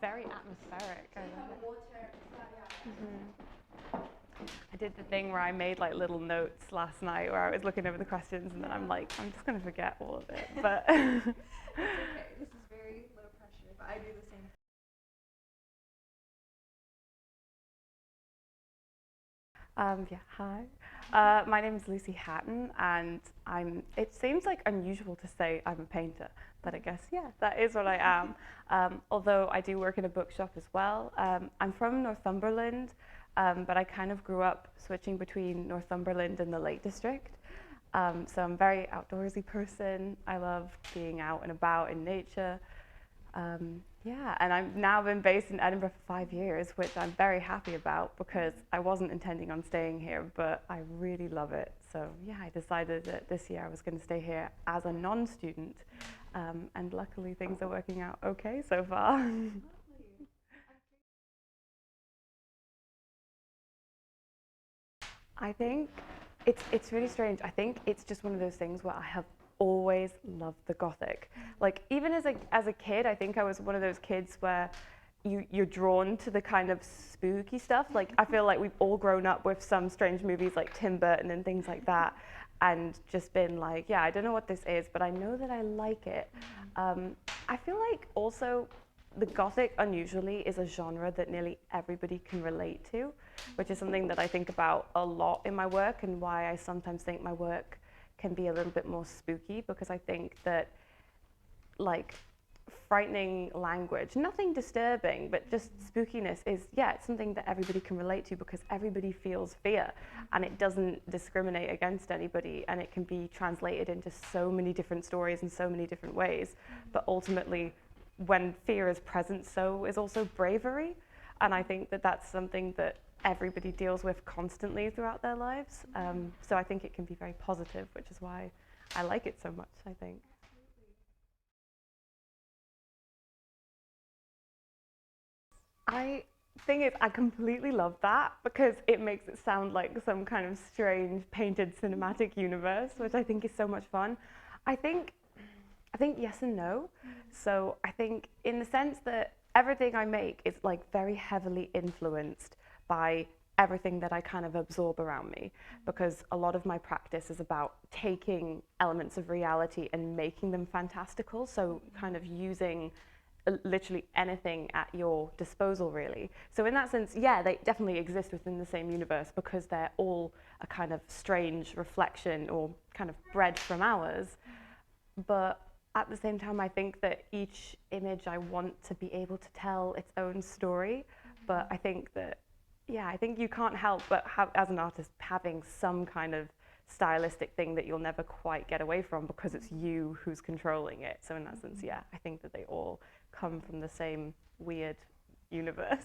very atmospheric. I love it. I did the thing where I made like little notes last night where I was looking over the questions and then I'm like, I'm just going to forget all of it. But It's okay. This is very low pressure, but I do the same. yeah, hi. My name is Lucy Hatton, and it seems like unusual to say I'm a painter, but I guess, yeah, that is what I am. Although I do work in a bookshop as well. I'm from Northumberland, but I kind of grew up switching between Northumberland and the Lake District. So I'm a very outdoorsy person. I love being out and about in nature. Yeah, and I've now been based in Edinburgh for 5 years, which I'm very happy about because I wasn't intending on staying here, but I really love it. So yeah, I decided that this year I was going to stay here as a non-student, and luckily things are working out okay so far. I think it's really strange. I think it's just one of those things where I have always loved the Gothic. Like even as a kid, I think I was one of those kids where you're drawn to the kind of spooky stuff. Like I feel like we've all grown up with some strange movies like Tim Burton and things like that, and just been like, yeah, I don't know what this is, but I know that I like it. I feel like also the Gothic unusually is a genre that nearly everybody can relate to, which is something that I think about a lot in my work and why I sometimes think my work can be a little bit more spooky, because I think that like frightening language, nothing disturbing, but just spookiness is, yeah, it's something that everybody can relate to because everybody feels fear and it doesn't discriminate against anybody, and it can be translated into so many different stories in so many different ways. But ultimately, when fear is present, so is also bravery. And I think that that's something that everybody deals with constantly throughout their lives. So I think it can be very positive, which is why I like it so much, I think. I thing is, I completely love that because it makes it sound like some kind of strange painted cinematic universe, which I think is so much fun. I think I think yes and no. So I think in the sense that everything I make is like very heavily influenced by everything that I kind of absorb around me, because a lot of my practice is about taking elements of reality and making them fantastical. So kind of using literally anything at your disposal, really. So in that sense, yeah, they definitely exist within the same universe because they're all a kind of strange reflection or kind of bred from ours. But at the same time, I think that each image I want to be able to tell its own story. But I think that, yeah, I think you can't help but have, as an artist, having some kind of stylistic thing that you'll never quite get away from because it's you who's controlling it. So in that sense, yeah, I think that they all come from the same weird universe.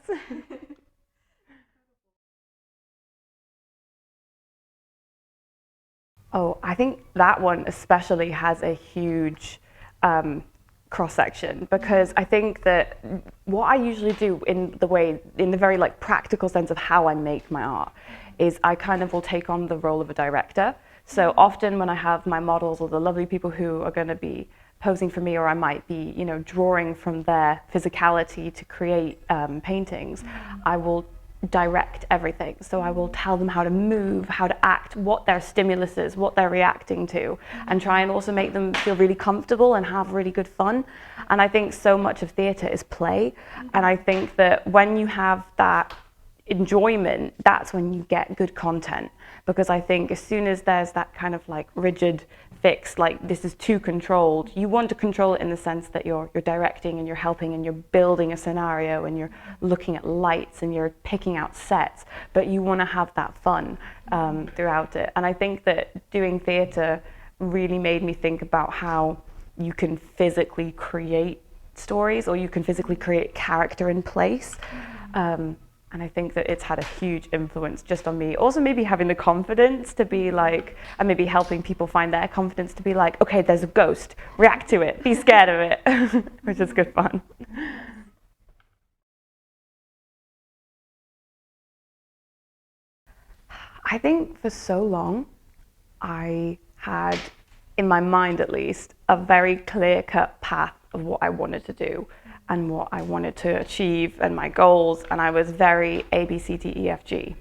Oh, I think that one especially has a huge um, cross section, because I think that what I usually do in the very like practical sense of how I make my art, is I kind of will take on the role of a director. So often when I have my models or the lovely people who are going to be posing for me, or I might be, drawing from their physicality to create paintings, I will direct everything. So I will tell them how to move, how to act, what their stimulus is, what they're reacting to, and try and also make them feel really comfortable and have really good fun. And I think so much of theatre is play. And I think that when you have that enjoyment, that's when you get good content. Because I think as soon as there's that kind of like rigid fix, like this is too controlled, you want to control it in the sense that you're directing and you're helping and you're building a scenario and you're looking at lights and you're picking out sets, but you want to have that fun throughout it. And I think that doing theatre really made me think about how you can physically create stories, or you can physically create character in place. And I think that it's had a huge influence just on me. Also maybe having the confidence to be like, and maybe helping people find their confidence to be like, okay, there's a ghost, react to it, be scared of it, which is good fun. I think for so long, I had, in my mind at least, a very clear cut path of what I wanted to do. and what I wanted to achieve and my goals, and I was very A, B, C, D, E, F, G.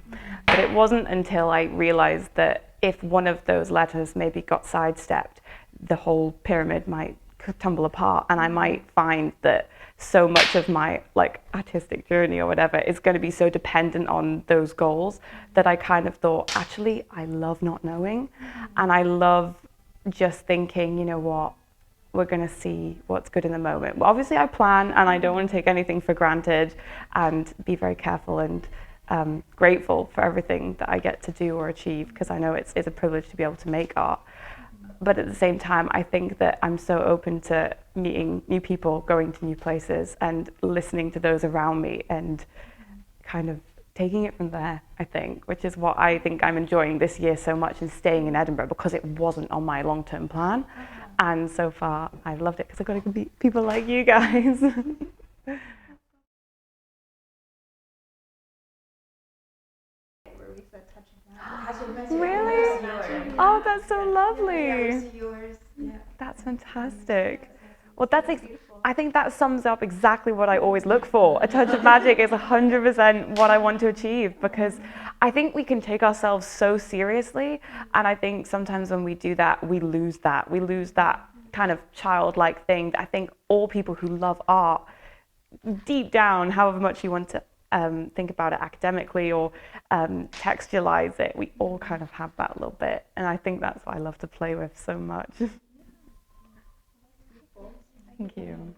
But it wasn't until I realized that if one of those letters maybe got sidestepped, the whole pyramid might tumble apart, and I might find that so much of my like artistic journey or whatever is going to be so dependent on those goals that I kind of thought, actually, I love not knowing, and I love just thinking, you know what, we're going to see what's good in the moment. Well, obviously I plan, and I don't want to take anything for granted, and be very careful and grateful for everything that I get to do or achieve, because I know it's a privilege to be able to make art. But at the same time, I think that I'm so open to meeting new people, going to new places, and listening to those around me, and kind of taking it from there, I think, which is what I think I'm enjoying this year so much, and staying in Edinburgh, because it wasn't on my long-term plan. And so far, I've loved it, because I've got to meet people like you guys. Where we said touching magic. Really? Oh, that's so lovely. Yours. Yeah. That's fantastic. Well, I think that sums up exactly what I always look for. A touch of magic is 100% what I want to achieve, because I think we can take ourselves so seriously, and I think sometimes when we do that, we lose that. We lose that kind of childlike thing that I think all people who love art, deep down, however much you want to think about it academically or textualize it, we all kind of have that little bit, and I think that's what I love to play with so much. Thank you.